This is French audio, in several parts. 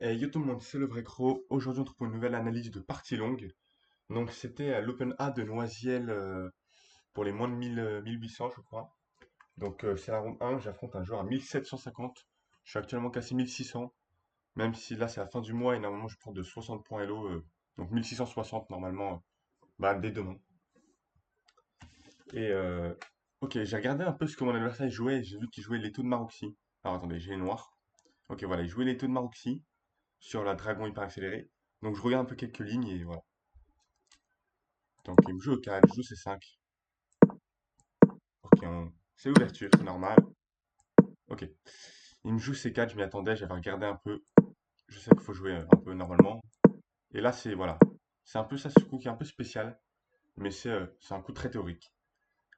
Yo tout le monde, c'est le vrai Cro. Aujourd'hui, on se retrouve pour une nouvelle analyse de partie longue. Donc, c'était à l'Open A de Noisiel pour les moins de 1800, je crois. Donc, c'est la round 1. J'affronte un joueur à 1750. Je suis actuellement cassé 1600. Même si là, c'est la fin du mois et normalement, je prends de 60 points Elo. Donc, 1660 normalement, dès demain. Et ok, j'ai regardé un peu ce que mon adversaire jouait. J'ai vu qu'il jouait les taux de Maroxy. Alors, attendez, j'ai les noirs. Ok, voilà, il jouait les taux de Maroxy sur la Dragon hyper accélérée. Donc je regarde un peu quelques lignes et voilà. Donc il me joue au 4, je joue C5. Ok, c'est l'ouverture, c'est normal. Ok. Il me joue C4, je m'y attendais, j'avais regardé un peu. Je sais qu'il faut jouer un peu normalement. Et là, c'est voilà. C'est un peu ça, ce coup qui est un peu spécial. Mais c'est un coup très théorique.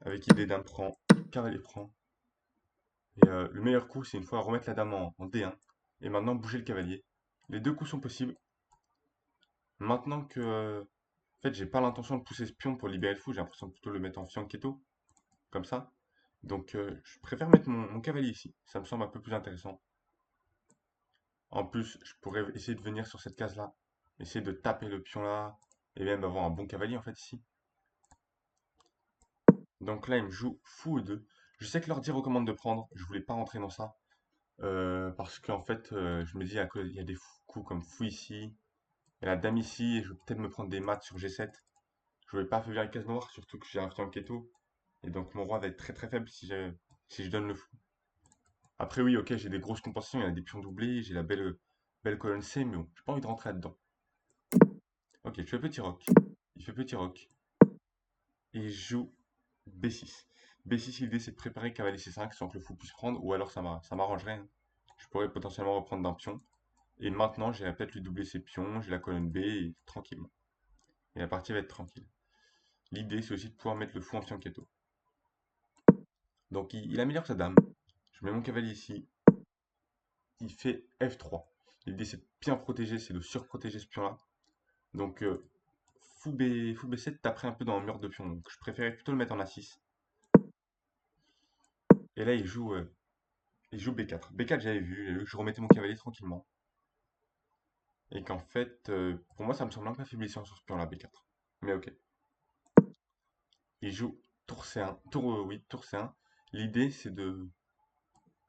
Avec idée dame prend, cavalier prend. Et le meilleur coup, c'est une fois remettre la dame en D1. Et maintenant bouger le cavalier. Les deux coups sont possibles. Maintenant que en fait, j'ai pas l'intention de pousser ce pion pour libérer le fou, j'ai l'impression de plutôt le mettre en fianchetto, comme ça. Donc, je préfère mettre mon cavalier ici. Ça me semble un peu plus intéressant. En plus, je pourrais essayer de venir sur cette case-là, essayer de taper le pion là, et même avoir un bon cavalier en fait ici. Donc là, il me joue fou E2. Je sais que l'ordi recommande de prendre, je voulais pas rentrer dans ça, parce qu'en fait, je me dis il y a des coups comme fou ici, et la dame ici, et je vais peut-être me prendre des maths sur G7. Je voulais pas affaiblir les cases noires, surtout que j'ai un fianchetto, et donc mon roi va être très très faible si je donne le fou. Après, oui, ok, j'ai des grosses compensations, il y a des pions doublés, j'ai la belle colonne C, mais bon, j'ai pas envie de rentrer là-dedans. Ok, je fais petit roc. Il fait petit roc. Et il joue B6. B6, l'idée c'est de préparer cavalier C5 sans que le fou puisse prendre, ou alors ça m'arrangerait, hein. Je pourrais potentiellement reprendre d'un pion. Et maintenant, j'irai peut-être lui doubler ses pions, j'ai la colonne B, et tranquillement. Et la partie va être tranquille. L'idée c'est aussi de pouvoir mettre le fou en fianchetto. Donc il améliore sa dame. Je mets mon cavalier ici. Il fait F3. L'idée c'est de bien protéger, c'est de surprotéger ce pion-là. Donc, fou B7 taperait un peu dans le mur de pion. Donc, je préférais plutôt le mettre en A6. Et là, il joue B4. B4, j'avais vu que je remettais mon cavalier tranquillement. Et qu'en fait, pour moi, ça me semble un peu affaiblissant sur ce pion-là, B4. Mais ok. Il joue tour C1. Oui, tour C1. L'idée, c'est de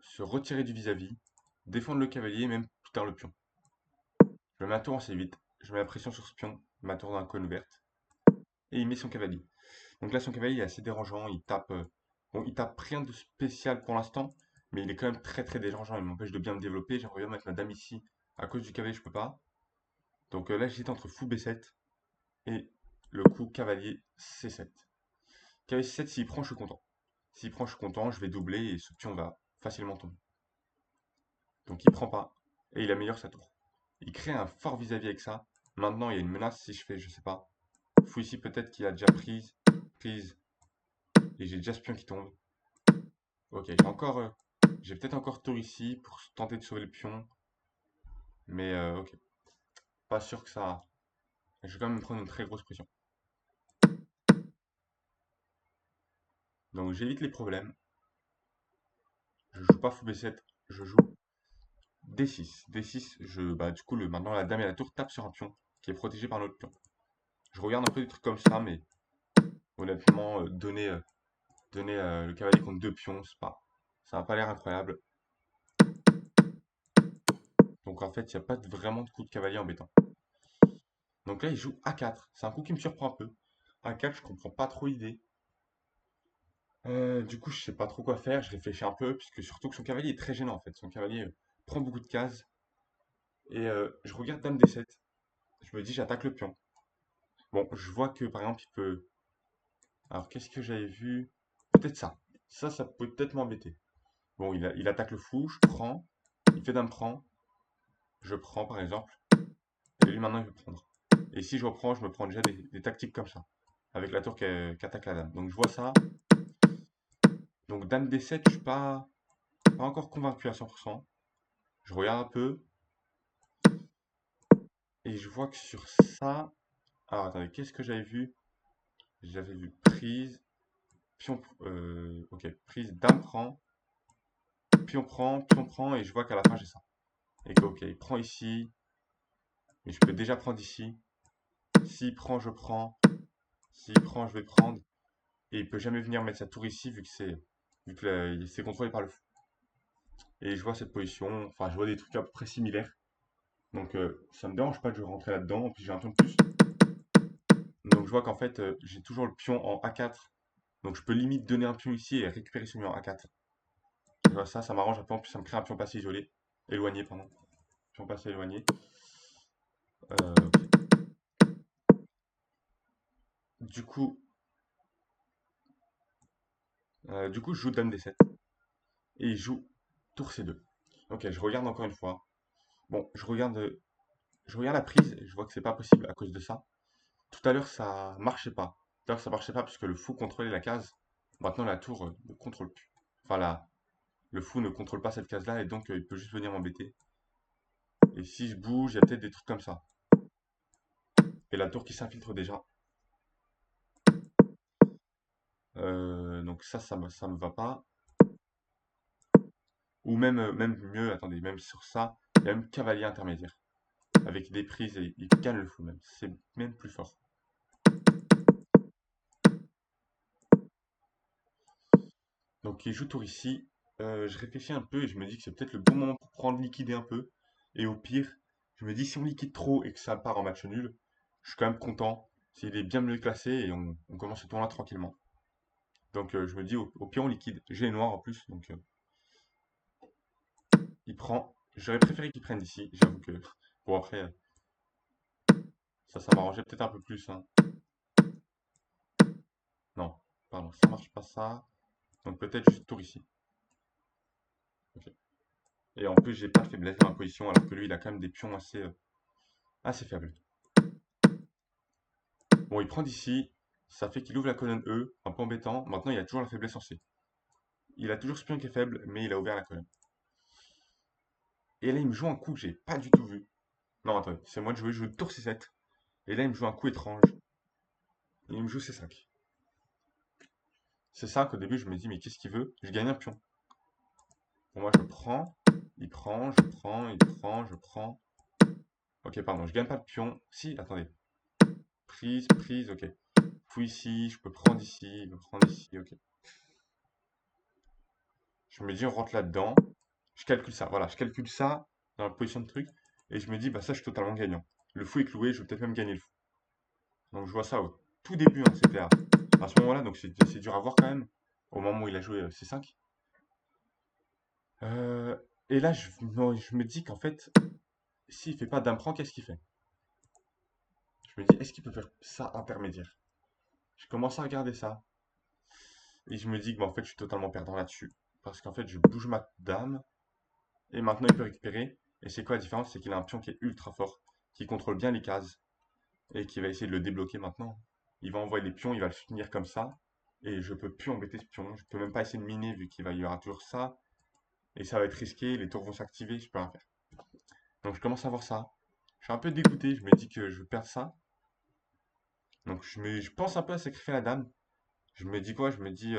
se retirer du vis-à-vis, défendre le cavalier et même plus tard le pion. Je mets un tour en C8. Je mets la pression sur ce pion. Ma tour dans la colonne ouverte. Et il met son cavalier. Donc là, son cavalier est assez dérangeant. Bon, il tape rien de spécial pour l'instant, mais il est quand même très très dérangeant. Il m'empêche de bien me développer. J'aimerais bien mettre ma dame ici. À cause du cavalier, je peux pas. Donc là, j'hésite entre fou B7 et le coup cavalier C7. Cavalier C7, s'il prend, je suis content. S'il prend, je suis content. Je vais doubler et ce pion va facilement tomber. Donc il prend pas et il améliore sa tour. Il crée un fort vis-à-vis avec ça. Maintenant, il y a une menace si je fais, je sais pas. Fou ici, peut-être qu'il a déjà prise, et j'ai déjà ce pion qui tombe. Ok, j'ai peut-être encore tour ici pour tenter de sauver le pion. Mais ok, pas sûr que ça. Je vais quand même me prendre une très grosse pression. Donc j'évite les problèmes. Je joue pas fou B7, je joue D6. D6, du coup, maintenant la dame et la tour tapent sur un pion qui est protégé par notre pion. Je regarde un peu des trucs comme ça, mais honnêtement, donner le cavalier contre deux pions, ça n'a pas l'air incroyable. Donc en fait, il n'y a pas vraiment de coup de cavalier embêtant. Donc là, il joue A4. C'est un coup qui me surprend un peu. A4, je comprends pas trop l'idée. Du coup, je sais pas trop quoi faire. Je réfléchis un peu, puisque surtout que son cavalier est très gênant en fait. Son cavalier prend beaucoup de cases. Et je regarde Dame D7. Je me dis, j'attaque le pion. Bon, je vois que par exemple, il peut. Alors, qu'est-ce que j'avais vu? Peut-être ça. Ça peut peut-être m'embêter. Bon, il attaque le fou, je prends. Il fait Dame prend. Je prends par exemple. Et lui maintenant, il veut prendre. Et si je reprends, je me prends déjà des tactiques comme ça. Avec la tour qui attaque la dame. Donc, je vois ça. Donc, Dame D7, je suis pas encore convaincu à 100%. Je regarde un peu. Et je vois que sur ça. Alors attendez, qu'est-ce que j'avais vu? J'avais vu prise, pion, ok, prise, dame prend, pion prend, et je vois qu'à la fin j'ai ça. Et que ok, il prend ici, Mais je peux déjà prendre ici. S'il prend, je prends. S'il prend, je vais prendre. Et il peut jamais venir mettre sa tour ici vu que c'est contrôlé par le fou. Et je vois cette position, enfin je vois des trucs à peu près similaires. Donc ça me dérange pas de rentrer là-dedans. En plus j'ai un pion de plus. Donc je vois qu'en fait j'ai toujours le pion en A4. Donc je peux limite donner un pion ici et récupérer celui en A4. Je vois ça, ça m'arrange un peu. En plus ça me crée un pion passé isolé. Éloigné, pardon. Pion passé éloigné. Ok. Du coup, je joue Dame D7. Et il joue Tour C2. Ok, je regarde encore une fois. Bon, je regarde la prise et je vois que c'est pas possible à cause de ça. Tout à l'heure, ça marchait pas. Tout à l'heure, ça marchait pas puisque le fou contrôlait la case. Maintenant, la tour ne contrôle plus. Enfin, le fou ne contrôle pas cette case-là et donc il peut juste venir m'embêter. Et si je bouge, il y a peut-être des trucs comme ça. Et la tour qui s'infiltre déjà. Donc ça me va pas. Ou même mieux, attendez, même sur ça, il y a même cavalier intermédiaire. Avec des prises et il gagne le fou même. C'est même plus fort. Donc il joue tour ici. Je réfléchis un peu et je me dis que c'est peut-être le bon moment pour prendre liquider un peu. Et au pire, je me dis si on liquide trop et que ça part en match nul, je suis quand même content. S'il est bien mieux classé et on commence le tournoi tranquillement. Donc je me dis au pire on liquide. J'ai les noirs en plus, donc il prend. J'aurais préféré qu'il prenne d'ici. J'avoue que bon après ça m'arrangeait peut-être un peu plus, hein. Non, pardon, ça marche pas ça. Donc peut-être juste tour ici. Ok. Et en plus j'ai pas de faiblesse dans la position alors que lui il a quand même des pions assez faibles. Bon, il prend d'ici, ça fait qu'il ouvre la colonne E, un peu embêtant. Maintenant, il a toujours la faiblesse en C. Il a toujours ce pion qui est faible, mais il a ouvert la colonne. Et là, il me joue un coup que j'ai pas du tout vu. Non, attendez, c'est moi de jouer, je joue tour C7. Et là, il me joue un coup étrange. Il me joue C5. C5, au début, je me dis, mais qu'est-ce qu'il veut? Je gagne un pion. Pour moi, je prends, il prend, je prends, il prend, je prends. Ok, pardon, je gagne pas de pion. Si, attendez. Prise, prise, ok. Fou ici, je peux prendre ici, je peux prendre ici, ok. Je me dis, on rentre là-dedans. Je calcule ça, voilà, je calcule ça dans la position de truc. Et je me dis, bah ça, je suis totalement gagnant. Le fou est cloué, je vais peut-être même gagner le fou. Donc je vois ça au tout début, hein, c'était à ce moment-là, donc c'est dur à voir quand même. Au moment où il a joué C5. Euh, et là, non, je me dis qu'en fait, s'il fait pas dame prend, qu'est-ce qu'il fait? Je me dis, est-ce qu'il peut faire ça intermédiaire? Je commence à regarder ça. Et je me dis que bah, en fait, je suis totalement perdant là-dessus. Parce qu'en fait, je bouge ma dame. Et maintenant, il peut récupérer. Et c'est quoi la différence? C'est qu'il a un pion qui est ultra fort, qui contrôle bien les cases, et qui va essayer de le débloquer maintenant. Il va envoyer les pions, il va le finir comme ça, et je peux plus embêter ce pion. Je peux même pas essayer de miner vu qu'il y aura toujours ça, et ça va être risqué, les tours vont s'activer, je peux rien faire. Donc je commence à voir ça. Je suis un peu dégoûté, je me dis que je vais perdre ça. Donc je pense un peu à sacrifier la dame. Je me dis quoi? Je me dis,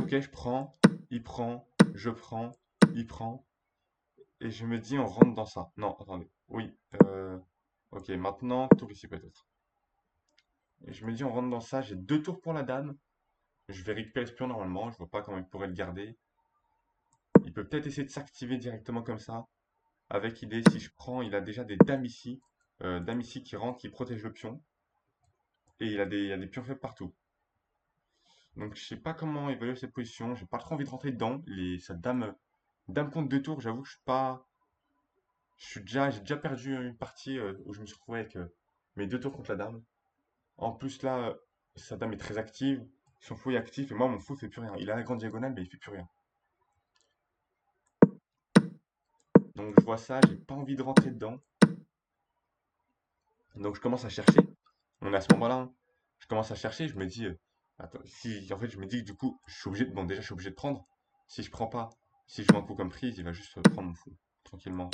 ok, je prends, il prend, je prends, il prend, et je me dis on rentre dans ça. Non, attendez. Oui, ok, maintenant, tour ici peut-être. Et je me dis on rentre dans ça, j'ai deux tours pour la dame. Je vais récupérer ce pion normalement, je vois pas comment il pourrait le garder. Il peut peut-être essayer de s'activer directement comme ça. Avec idée, si je prends, il a déjà des dames ici qui rentrent, qui protègent le pion. Et il y a des pions faibles partout. Donc je sais pas comment évaluer cette position, j'ai pas trop envie de rentrer dedans. Sa dame contre deux tours, j'avoue que je suis pas. J'ai déjà perdu une partie où je me suis retrouvé avec mes deux tours contre la dame. En plus là, sa dame est très active, son fou est actif, et moi mon fou fait plus rien. Il a la grande diagonale, mais il fait plus rien. Donc je vois ça, j'ai pas envie de rentrer dedans. Donc je commence à chercher. On est à ce moment-là, hein. Je commence à chercher, je me dis, attends, si en fait je me dis que du coup, je suis obligé bon déjà je suis obligé de prendre. Si je prends pas, si je joue un coup comme prise, il va juste prendre mon fou, tranquillement.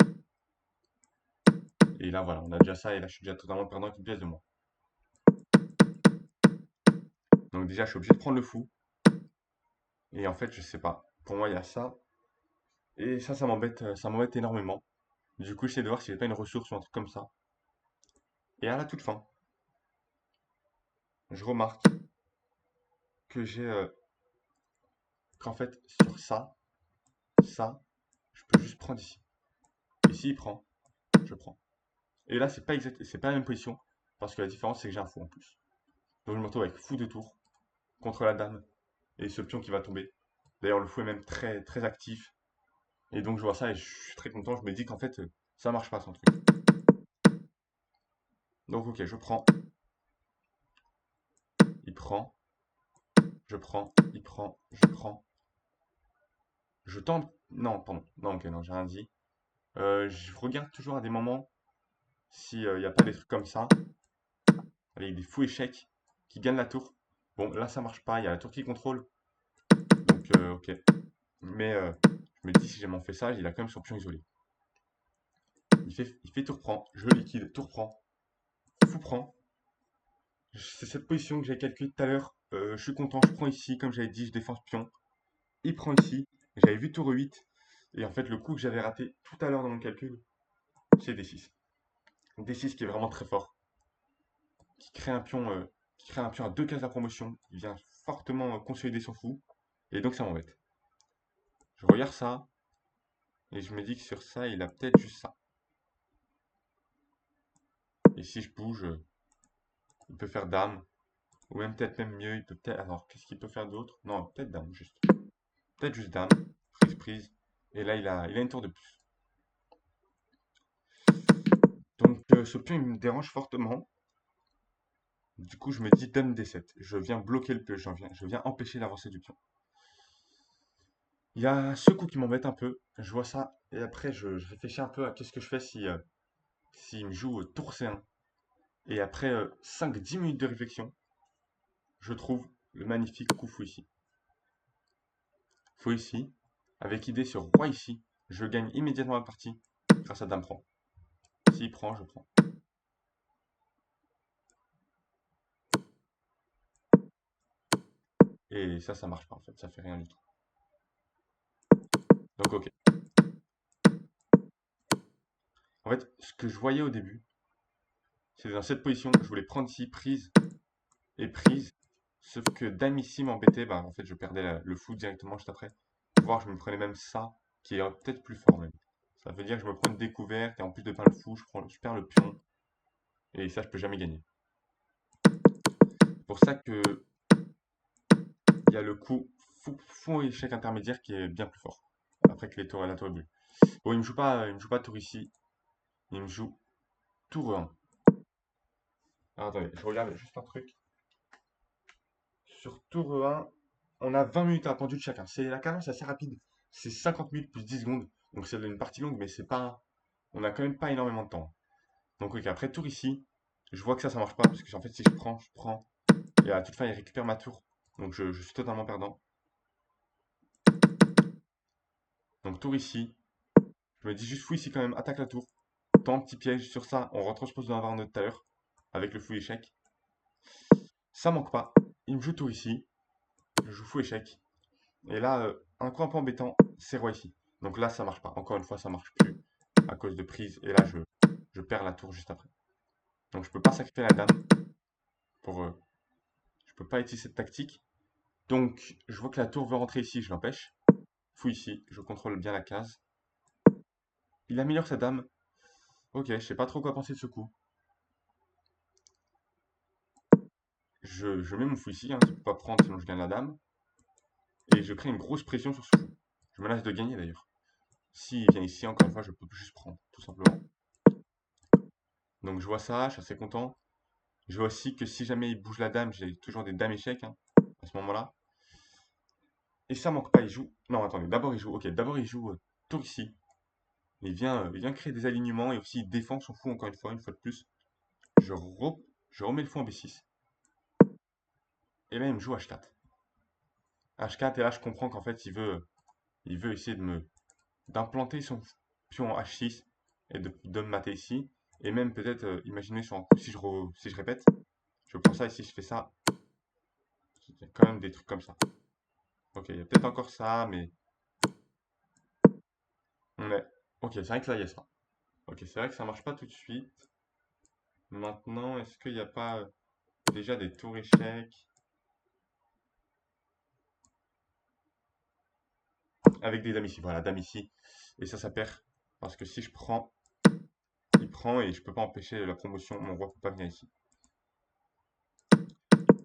Et là voilà, on a déjà ça, et là je suis déjà totalement perdant avec une pièce de moi. Donc déjà je suis obligé de prendre le fou. Et en fait, je sais pas. Pour moi, il y a ça. Et ça m'embête énormément. Du coup, j'essaie de voir si j'ai pas une ressource ou un truc comme ça. Et à la toute fin, je remarque que qu'en fait, sur ça, je peux juste prendre ici. Et s'il prend, je prends. Et là, c'est pas la même position, parce que la différence, c'est que j'ai un fou en plus. Donc je me retrouve avec fou de tour contre la dame, et ce pion qui va tomber. D'ailleurs, le fou est même très, très actif. Et donc je vois ça et je suis très content. Je me dis qu'en fait, ça marche pas son truc. Donc ok, je prends, il prend, je prends, il prend, je prends. Je tente. Non, pardon. Non, ok, non, j'ai rien dit. Je regarde toujours à des moments s'il n'y a pas des trucs comme ça, avec des fous échecs qui gagnent la tour. Bon, là ça marche pas, il y a la tour qui contrôle. Donc ok. Mais je me dis si jamais on fait ça, il a quand même son pion isolé. Il fait tour prend, je liquide, tour prend, fou prend. C'est cette position que j'avais calculée tout à l'heure. Je suis content, je prends ici, comme j'avais dit, je défends ce pion. Il prend ici. J'avais vu tour 8. Et en fait, le coup que j'avais raté tout à l'heure dans mon calcul, c'est D6. D6 qui est vraiment très fort. Qui crée un pion, qui crée un pion à 2 cases de la promotion. Il vient fortement consolider son fou. Et donc ça m'embête. Je regarde ça. Et je me dis que sur ça, il a peut-être juste ça. Et si je bouge, il peut faire dame. Ou même peut-être même mieux, il peut peut-être. Alors, qu'est-ce qu'il peut faire d'autre? Non, peut-être dame, juste. Peut-être juste dame. Prise, prise. Et là, il a une tour de plus. Donc, ce pion, il me dérange fortement. Du coup, je me dis dame D7. Je viens bloquer le pion, je viens empêcher l'avancée du pion. Il y a ce coup qui m'embête un peu. Je vois ça. Et après, je réfléchis un peu à qu'est-ce que je fais si, s'il me joue tour C1. Et après 5-10 minutes de réflexion, je trouve le magnifique coup fou ici. Fou ici. Avec idée sur roi ici. Je gagne immédiatement la partie grâce à dame prend. S'il prend, je prends. Et ça marche pas en fait. Ça fait rien du tout. Donc ok. En fait, ce que je voyais au début, c'est dans cette position, je voulais prendre ici prise et prise. Sauf que dame ici m'embêtait, bah en fait je perdais le fou directement juste après. Voire je me prenais même ça, qui est peut-être plus fort même. Ça veut dire que je me prends une découverte et en plus de perdre le fou, je perds le pion. Et ça je peux jamais gagner. C'est pour ça que il y a le coup fou échec intermédiaire qui est bien plus fort. Après que les tours et la tour bleue. Bon, il me joue pas tour ici. Il me joue tour 1. Alors, attendez, je regarde juste un truc. Sur tour 1, on a 20 minutes à pendule chacun. C'est la cadence assez rapide. C'est 50 minutes plus 10 secondes. Donc c'est une partie longue, mais c'est pas. On a quand même pas énormément de temps. Donc ok, après tour ici, je vois que ça marche pas. Parce que en fait, si je prends. Et à toute fin, il récupère ma tour. Donc je suis totalement perdant. Donc tour ici. Je me dis juste fou ici quand même, attaque la tour. Tant petit piège sur ça, on retranspose dans un de tout à l'heure. Avec le fou échec. Ça manque pas. Il me joue tour ici. Je joue fou échec. Et là, un coin un peu embêtant, c'est roi ici. Donc là, ça marche pas. Encore une fois, ça marche plus à cause de prise. Et là, je perds la tour juste après. Donc je peux pas sacrifier la dame pour. Je peux pas utiliser cette tactique. Donc je vois que la tour veut rentrer ici, je l'empêche. Fou ici, je contrôle bien la case. Il améliore sa dame. Ok, je sais pas trop quoi penser de ce coup. Je mets mon fou ici, hein, je peux pas prendre sinon je gagne la dame. Et je crée une grosse pression sur ce fou. Je menace de gagner d'ailleurs. S'il vient ici, encore une fois, je peux juste prendre, tout simplement. Donc je vois ça, je suis assez content. Je vois aussi que si jamais il bouge la dame, j'ai toujours des dames échecs hein, à ce moment-là. Et ça manque pas, il joue. Non, attendez, d'abord il joue. Ok, d'abord il joue tour ici. Il vient créer des alignements et aussi il défend son fou encore une fois de plus. Je, re- je remets le fou en B6. Et là il me joue H4. H4 et là je comprends qu'en fait il veut essayer d'implanter son pion en H6 et de me mater ici. Et même peut-être imaginer sur un coup si je répète, je prends ça et si je fais ça, il y a quand même des trucs comme ça. Ok, il y a peut-être encore ça, mais ok, c'est vrai que là, il y a ça. Ok, c'est vrai que ça marche pas tout de suite. Maintenant, est-ce qu'il n'y a pas déjà des tours échecs avec des dames ici? Voilà, dame ici. Et ça perd. Parce que si je prends, il prend et je peux pas empêcher la promotion. Mon roi peut pas venir ici.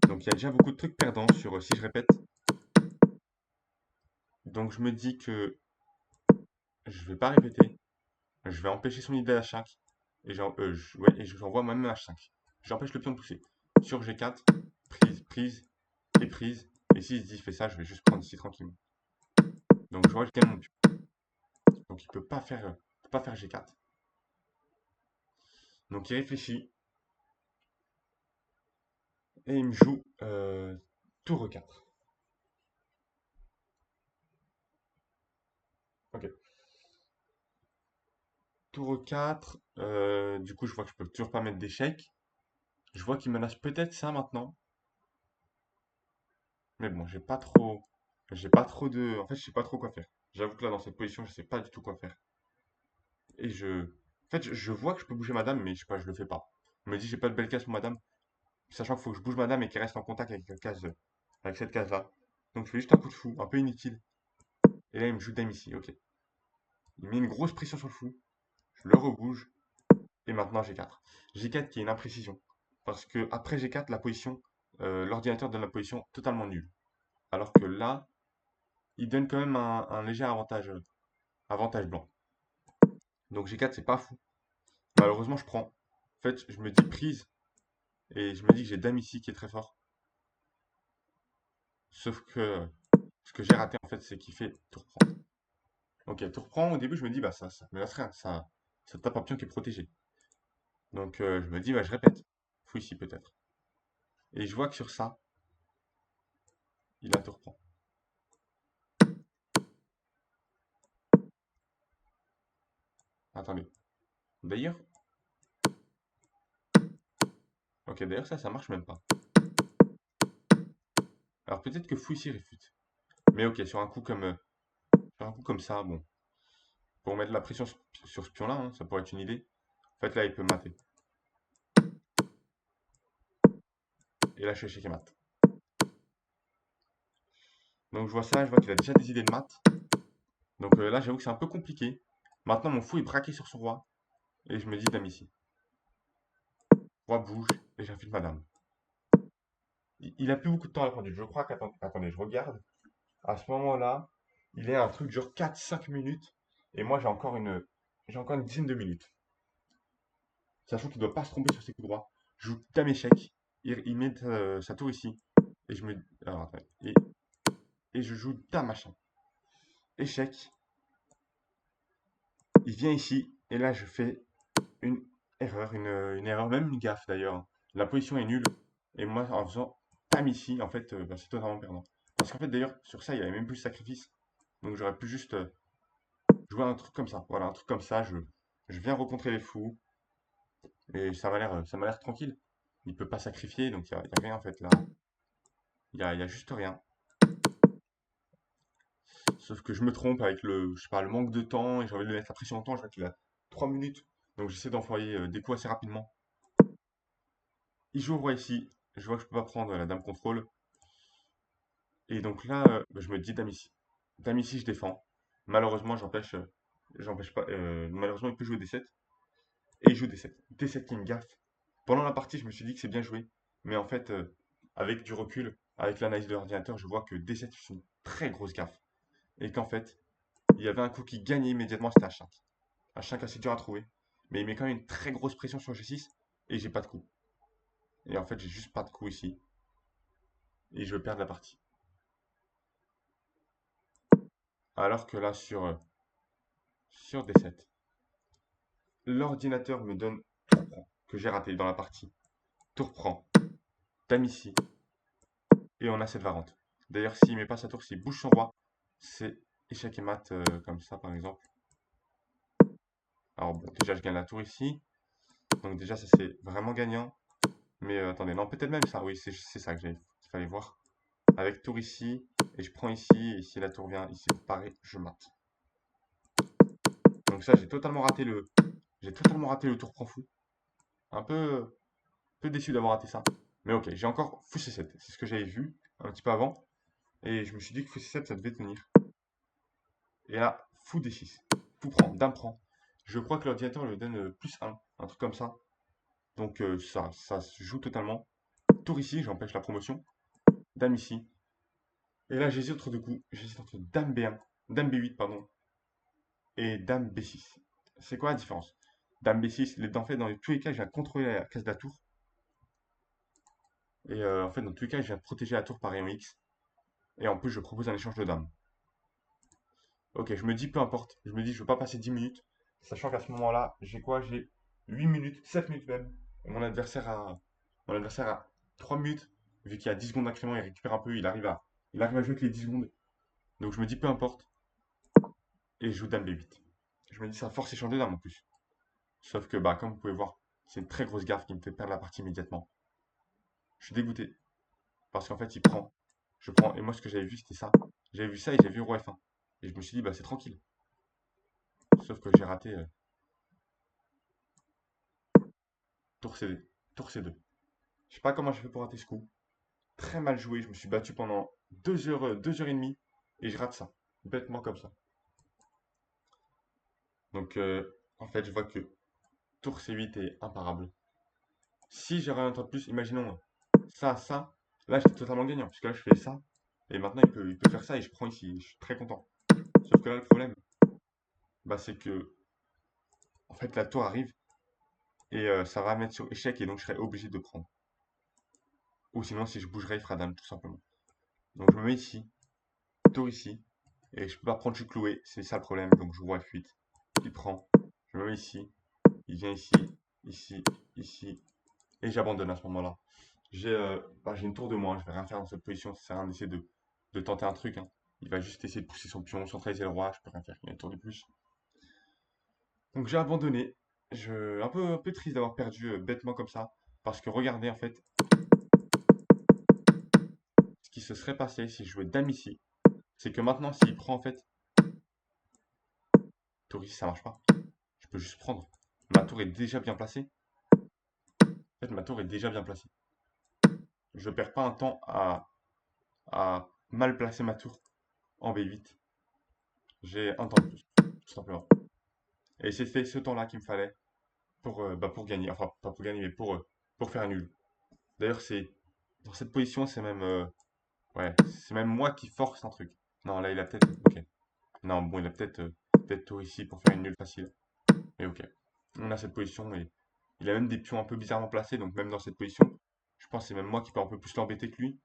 Donc il y a déjà beaucoup de trucs perdants sur si je répète. Donc je me dis que je vais pas répéter. Je vais empêcher son idée H5. Ouais, et j'envoie moi-même H5. J'empêche le pion de pousser. Sur G4, prise, prise et prise. Et s'il se dit fait ça, je vais juste prendre ici tranquillement. Donc je vois que je gagne mon pion. Donc il peut pas faire G4. Donc il réfléchit et il me joue tour E4. Ok. Tour E4. Du coup, je vois que je peux toujours pas mettre d'échec. Je vois qu'il menace peut-être ça maintenant. Mais bon, j'ai pas trop de, en fait, je sais pas trop quoi faire. J'avoue que là, dans cette position, je sais pas du tout quoi faire. Et en fait, je vois que je peux bouger madame, mais je sais pas, je le fais pas. Je me dis, j'ai pas de belle case pour madame, sachant qu'il faut que je bouge madame et qu'elle reste en contact avec la case, avec cette case-là. Donc, je fais juste un coup de fou, un peu inutile. Et là, il me joue dame ici, ok. Il met une grosse pression sur le fou. Je le rebouge. Et maintenant, G4. G4 qui est une imprécision. Parce que après G4, la position, l'ordinateur donne la position totalement nulle. Alors que là, il donne quand même un léger avantage blanc. Donc G4, c'est pas fou. Malheureusement, je prends. En fait, je me dis prise. Et je me dis que j'ai dame ici qui est très fort. Sauf que ce que j'ai raté, en fait, c'est qu'il fait tour prend. Ok, tour prend. Au début, je me dis, bah ça me laisse rien. Ça tape un pion qui est protégé. Donc je me dis, bah je répète. Fou ici peut-être. Et je vois que sur ça, il a tour prend. Attendez. D'ailleurs, ok, d'ailleurs ça marche même pas. Alors peut-être que fou ici réfute. Mais ok, sur un coup comme ça, bon, pour mettre la pression sur ce pion-là, hein, ça pourrait être une idée. En fait, là, il peut mater. Et là, je suis échec et mat. Donc je vois ça, je vois qu'il a déjà des idées de mat. Donc là, j'avoue que c'est un peu compliqué. Maintenant, mon fou est braqué sur son roi. Et je me dis dame ici. Roi bouge, et j'infile madame. Il a plus beaucoup de temps à la pendule. Je crois qu'attendez, je regarde. À ce moment-là, il est à un truc genre 4-5 minutes. Et moi, j'ai encore une dizaine de minutes. Sachant qu'il ne doit pas se tromper sur ses coups droits. Je joue dame échec. Il met sa tour ici. Et je me. Alors, attendez. Et je joue dame machin. Échec. Il vient ici. Et là, je fais une erreur. Une erreur, même une gaffe d'ailleurs. La position est nulle. Et moi, en faisant dame ici, en fait, bah, c'est totalement perdant. Parce qu'en fait, d'ailleurs, sur ça, il n'y avait même plus de sacrifice. Donc, j'aurais pu juste jouer un truc comme ça. Voilà, un truc comme ça. Je viens rencontrer les fous. Et ça m'a l'air tranquille. Il peut pas sacrifier, donc il y a rien en fait là. Il y a juste rien. Sauf que je me trompe avec je sais pas, le manque de temps et j'ai envie de lui mettre la pression en temps. Je vois qu'il a 3 minutes. Donc j'essaie d'envoyer des coups assez rapidement. Il joue au roi ici. Je vois que je peux pas prendre la dame contrôle. Et donc là, bah, je me dis dame ici. Dame ici, je défends. Malheureusement, j'empêche pas. Malheureusement, il peut jouer D7. Et il joue D7. D7 qui me gaffe. Pendant la partie, je me suis dit que c'est bien joué. Mais en fait, avec du recul, avec l'analyse de l'ordinateur, je vois que D7 c'est une très grosse gaffe. Et qu'en fait, il y avait un coup qui gagnait immédiatement, c'était H5. H5 assez dur à trouver. Mais il met quand même une très grosse pression sur G6 et j'ai pas de coup. Et en fait, j'ai juste pas de coup ici. Et je perds la partie. Alors que là, sur D7, l'ordinateur me donne tour prend, que j'ai raté dans la partie. Tour prend, dame ici, et on a cette variante. D'ailleurs, s'il met pas sa tour, s'il bouge son roi, c'est échec et mat comme ça par exemple. Alors bon, déjà je gagne la tour ici. Donc déjà ça c'est vraiment gagnant. Mais attendez, non, peut-être même ça. Oui, c'est ça qu'il fallait voir. Avec tour ici, et je prends ici, et si la tour vient ici, pareil, je mate. Donc ça, j'ai totalement raté J'ai totalement raté le tour prend fou. Un peu déçu d'avoir raté ça. Mais ok, j'ai encore fou C7. C'est ce que j'avais vu un petit peu avant. Et je me suis dit que fou C7, ça devait tenir. Et là, fou D6. Fou prend, dame prend. Je crois que l'ordinateur lui donne plus un truc comme ça. Donc ça se joue totalement. Tour ici, j'empêche la promotion. Dame ici. Et là, j'hésite entre deux coups. J'hésite entre dame B1, dame B8, pardon, et dame B6. C'est quoi la différence? Dame B6, en fait, dans tous les cas, je viens contrôler la case de la tour. Et en fait, dans tous les cas, je viens protéger la tour par rayon X. Et en plus, je propose un échange de dames. Ok, je me dis peu importe. Je me dis, je veux pas passer 10 minutes. Sachant qu'à ce moment-là, j'ai quoi? J'ai 8 minutes, 7 minutes même. Et mon adversaire a 3 minutes. Vu qu'il y a 10 secondes d'incrément, il récupère un peu. Il arrive à jouer avec les 10 secondes. Donc je me dis peu importe. Et je joue dame B8. Je me dis, ça force échange de dames en plus. Sauf que, bah, comme vous pouvez voir, c'est une très grosse gaffe qui me fait perdre la partie immédiatement. Je suis dégoûté. Parce qu'en fait, il prend. Je prends. Et moi, ce que j'avais vu, c'était ça. J'avais vu ça et j'avais vu roi F1. Et je me suis dit, bah, c'est tranquille. Sauf que j'ai raté tour C2. Tour C2. Je sais pas comment j'ai fait pour rater ce coup. Très mal joué. Je me suis battu pendant 2 heures, 2 heures et demie. Et je rate ça. Bêtement comme ça. Donc, en fait, je vois que tour C8 est imparable. Si j'aurais un temps de plus, imaginons ça. Là, j'étais totalement gagnant. Parce que là, je fais ça. Et maintenant, il peut faire ça et je prends ici. Je suis très content. Sauf que là, le problème, bah, c'est que, en fait, la tour arrive et ça va mettre sur échec et donc je serai obligé de prendre. Ou sinon, si je bougerai, il fera dame, tout simplement. Donc, je me mets ici, tour ici, et je peux pas prendre, je suis cloué. C'est ça le problème. Donc, je vois F8. Il prend. Je me mets ici. Il vient ici, ici, ici. Et j'abandonne à ce moment-là. J'ai une tour de moins. Je vais rien faire dans cette position. Ça sert à rien d'essayer de tenter un truc, hein. Il va juste essayer de pousser son pion, centraliser le roi. Je peux rien faire. Il y a une tour de plus. Donc j'ai abandonné. Un peu triste d'avoir perdu bêtement comme ça. Parce que regardez en fait ce qui se serait passé si je jouais dame ici. C'est que maintenant s'il prend en fait tour ici ça marche pas. Je peux juste prendre. Ma tour est déjà bien placée. En fait ma tour est déjà bien placée. Je perds pas un temps à mal placer ma tour en B8. J'ai un temps de plus. Tout simplement. Et c'est fait ce temps-là qu'il me fallait pour gagner. Enfin pas pour gagner mais pour faire nul. D'ailleurs c'est dans cette position c'est même ouais, c'est même moi qui force un truc. Non, là, il a peut-être. Ok. Non, bon, il a peut-être tour ici pour faire une nulle facile. Mais ok. On a cette position et il a même des pions un peu bizarrement placés. Donc, même dans cette position, je pense que c'est même moi qui peux un peu plus l'embêter que lui.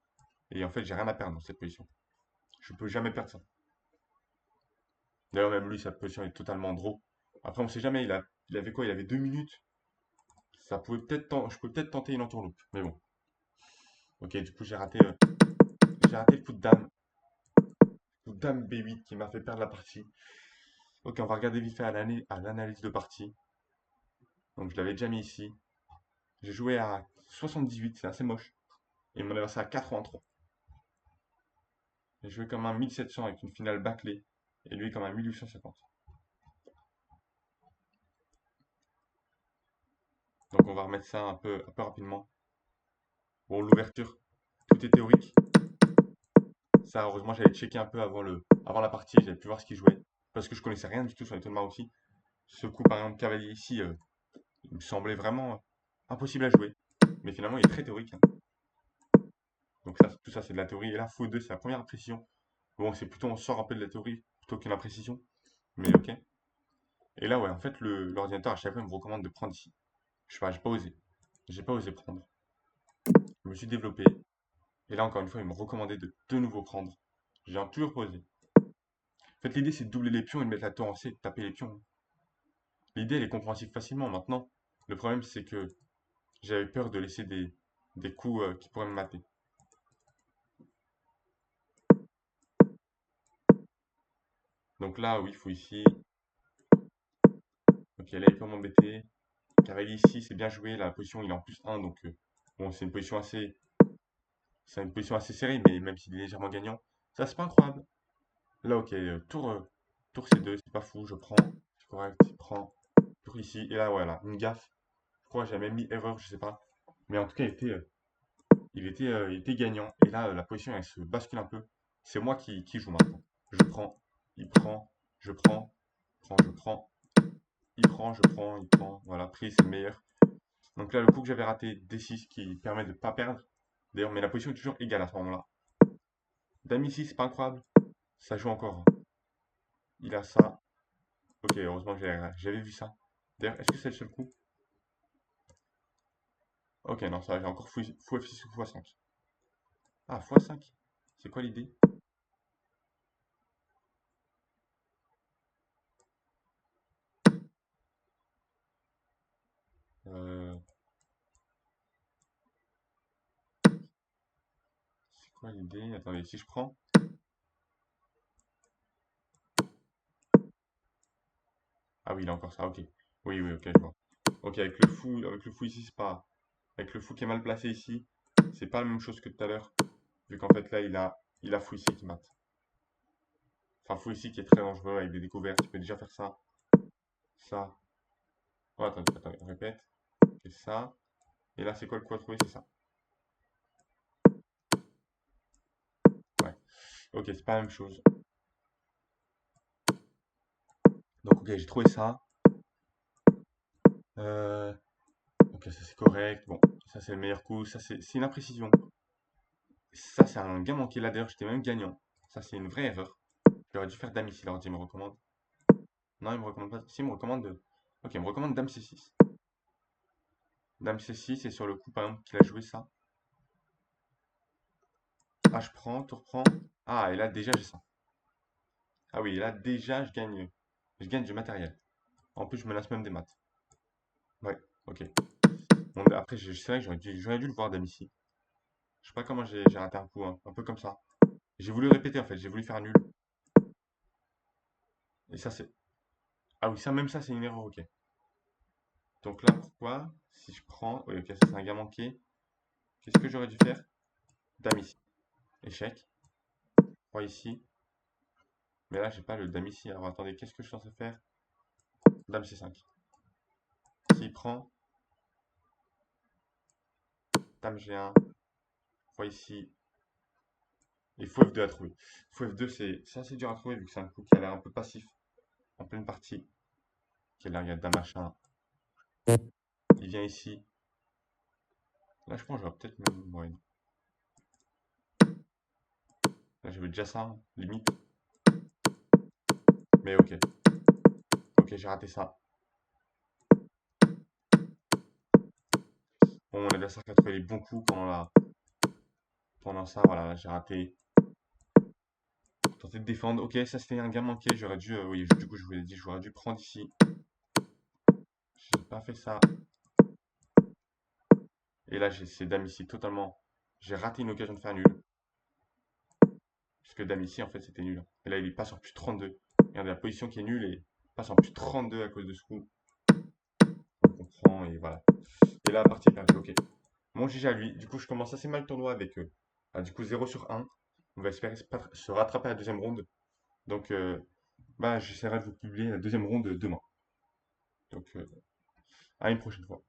Et en fait, j'ai rien à perdre dans cette position. Je peux jamais perdre ça. D'ailleurs, même lui, sa position est totalement draw. Après, on sait jamais. Il avait quoi? Il avait 2 minutes. Je peux peut-être tenter une entourloupe. Mais bon. Ok, du coup, j'ai raté le coup de dame. Coup de dame B8 qui m'a fait perdre la partie. Ok, on va regarder vite fait à l'analyse de partie. Donc je l'avais déjà mis ici. J'ai joué à 78, c'est assez moche. Et mon adversaire à 83. J'ai joué comme un 1700 avec une finale bâclée. Et lui comme un 1850. Donc on va remettre ça un peu rapidement. Bon, l'ouverture, tout est théorique. Ça, heureusement, j'avais checké un peu avant la partie. J'avais pu voir ce qu'il jouait. Parce que je connaissais rien du tout sur les tournois aussi. Ce coup, par exemple, cavalier ici, il me semblait vraiment impossible à jouer. Mais finalement, il est très théorique, hein. Donc ça, tout ça, c'est de la théorie. Et là, faux 2, c'est la première précision. Bon, c'est plutôt, on sort un peu de la théorie plutôt qu'une imprécision. Mais ok. Et là, ouais, en fait, l'ordinateur, à chaque fois, il me recommande de prendre ici. Je sais pas, j'ai pas osé. J'ai pas osé prendre. Je me suis développé. Et là, encore une fois, il me recommandait de nouveau prendre. J'ai toujours pas osé. En fait, l'idée, c'est de doubler les pions et de mettre la tour en C, de taper les pions. L'idée, elle est compréhensible facilement. Maintenant, le problème, c'est que j'avais peur de laisser des coups qui pourraient me mater. Donc là, oui, il faut ici. Ok, là, il peut m'embêter. Cavalier ici, c'est bien joué. La position, il est en plus 1. Donc, bon, c'est une position assez serrée, mais même s'il est légèrement gagnant, ça, c'est pas incroyable. Là, ok, tour C2, c'est pas fou, je prends. C'est correct, il prend. Tour contre ici. Et là, voilà, une gaffe. Je crois que j'ai même mis erreur, je sais pas. Mais en tout cas, il était gagnant. Et là, la position, elle se bascule un peu. C'est moi qui joue maintenant. Je prends, il prend, je prends, je prends, il prend, je prends, il prend. Voilà, prise, c'est le meilleur. Donc là, le coup que j'avais raté, D6 qui permet de ne pas perdre. D'ailleurs, mais la position est toujours égale à ce moment-là. Dame ici, c'est pas incroyable. Ça joue encore. Il a ça. Ok, heureusement que j'avais vu ça. D'ailleurs, est-ce que c'est le seul coup? Ok, non, ça, j'ai encore fou F6 ou x5. Ah, x5. C'est quoi l'idée? Euh, c'est quoi l'idée? Attendez, si je prends. Ah oui, il a encore ça, ok. Oui, oui, ok, je vois. Ok, avec le fou ici, c'est pas. Avec le fou qui est mal placé ici, c'est pas la même chose que tout à l'heure. Vu qu'en fait là, il a fou ici qui mate. Enfin, fou ici qui est très dangereux avec des découvertes. Tu peux déjà faire ça. Ça. Oh, attendez, on répète. Ok, ça. Et là, c'est quoi le coup à trouver? C'est ça. Ouais. Ok, c'est pas la même chose. Donc, ok, j'ai trouvé ça. Euh, ok, ça c'est correct. Bon, ça c'est le meilleur coup. Ça c'est une imprécision. Ça c'est un gain manqué là d'ailleurs, j'étais même gagnant. Ça c'est une vraie erreur. J'aurais dû faire dame ici, l'ordi me recommande. Non, il me recommande pas. Si, il me recommande de. Ok, il me recommande dame C6. Dame C6 et sur le coup, par exemple, qu'il a joué ça. Ah, je prends, tu reprends. Ah, et là déjà j'ai ça. Ah oui, et là déjà je gagne. Je gagne du matériel. En plus, je menace même des maths. Ouais, ok. Bon, après, c'est vrai que j'aurais dû le voir dame ici. Je sais pas comment j'ai raté un coup, hein, un peu comme ça. J'ai voulu répéter en fait, j'ai voulu faire nul. Et ça c'est. Ah oui, ça même ça c'est une erreur, ok. Donc là, pourquoi? Si je prends. Oui, ok, ça c'est un gain manqué. Qu'est-ce que j'aurais dû faire? Dame ici. Échec. Roi ici. Mais là, j'ai pas le dame ici. Alors attendez, qu'est-ce que je suis censé faire? Dame C5. S'il prend, dame G1, roi ici, et fou F2 à trouver. Fou F2, c'est assez dur à trouver vu que c'est un coup qui a l'air un peu passif en pleine partie. Ok, là, il y a dame H1. Il vient ici. Là, je pense que j'aurais peut-être même. Ouais. Là, j'avais déjà ça, hein, limite. Mais ok. Ok, j'ai raté ça. Bon, mon adversaire qui a trouvé les bons coups pendant ça. Voilà, j'ai raté. Tenter de défendre. Ok, ça c'était un gain manqué. J'aurais dû. Oui, du coup, je vous l'ai dit, j'aurais dû prendre ici. J'ai pas fait ça. Et là, j'ai ces dames ici totalement. J'ai raté une occasion de faire nul. Puisque dame ici, en fait, c'était nul. Et là, il passe en plus 32. Regardez la position qui est nulle et il passe en plus 32 à cause de ce coup. On comprend et voilà. Et là, la partie est perdue. Ok. Mon GG à lui. Du coup, je commence assez mal le tournoi avec du coup 0 sur 1. On va espérer se rattraper à la deuxième ronde. Donc, j'essaierai de vous publier la deuxième ronde demain. Donc, à une prochaine fois.